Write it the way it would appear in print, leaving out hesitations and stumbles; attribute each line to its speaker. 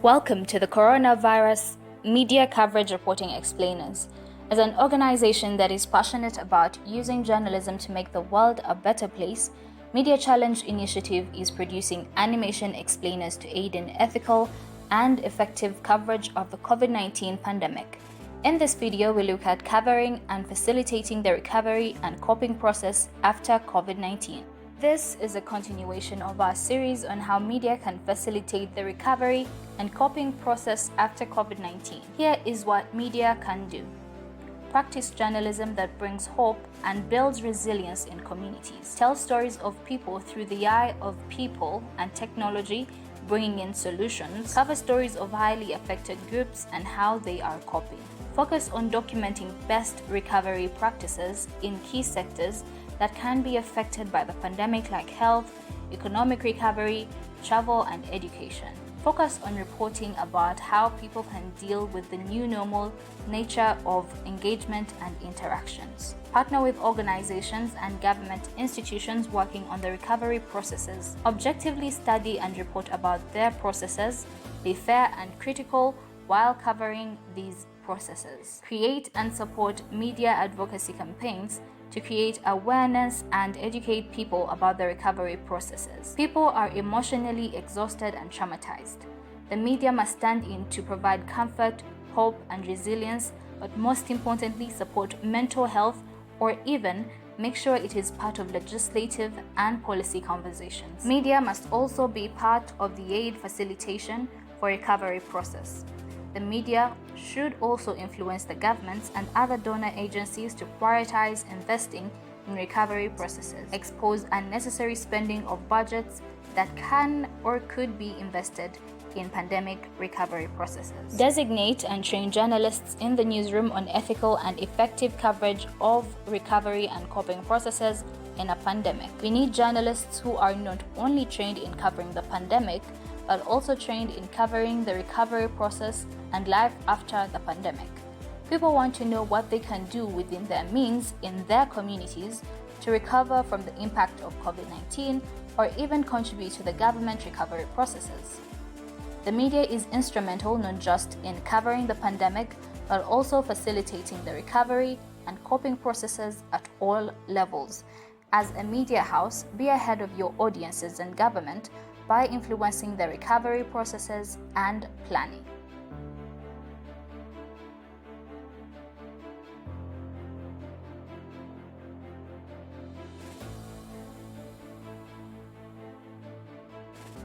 Speaker 1: Welcome to the Coronavirus Media Coverage Reporting Explainers. As an organization that is passionate about using journalism to make the world a better place, Media Challenge Initiative is producing animation explainers to aid in ethical and effective coverage of the COVID-19 pandemic. In this video, we look at covering and facilitating the recovery and coping process after COVID-19. This is a continuation of our series on how media can facilitate the recovery and coping process after COVID-19. Here is what media can do. Practice journalism that brings hope and builds resilience in communities. Tell stories of people through the eye of people and technology, bringing in solutions. Cover stories of highly affected groups and how they are coping. Focus on documenting best recovery practices in key sectors that can be affected by the pandemic, like health, economic recovery, travel, and education. Focus on reporting about how people can deal with the new normal nature of engagement and interactions. Partner with organizations and government institutions working on the recovery processes. Objectively study and report about their processes. Be fair and critical while covering these processes. Create and support media advocacy campaigns to create awareness and educate people about the recovery processes. People are emotionally exhausted and traumatized. The media must stand in to provide comfort, hope, and resilience, but most importantly, support mental health, or even make sure it is part of legislative and policy conversations. Media must also be part of the aid facilitation for recovery process. The media should also influence the governments and other donor agencies to prioritize investing in recovery processes, expose unnecessary spending of budgets that can or could be invested in pandemic recovery processes. Designate and train journalists in the newsroom on ethical and effective coverage of recovery and coping processes in a pandemic. We need journalists who are not only trained in covering the pandemic, but also trained in covering the recovery process and life after the pandemic. People want to know what they can do within their means in their communities to recover from the impact of COVID-19 or even contribute to the government recovery processes. The media is instrumental not just in covering the pandemic, but also facilitating the recovery and coping processes at all levels. As a media house, be ahead of your audiences and government by influencing the recovery processes and planning.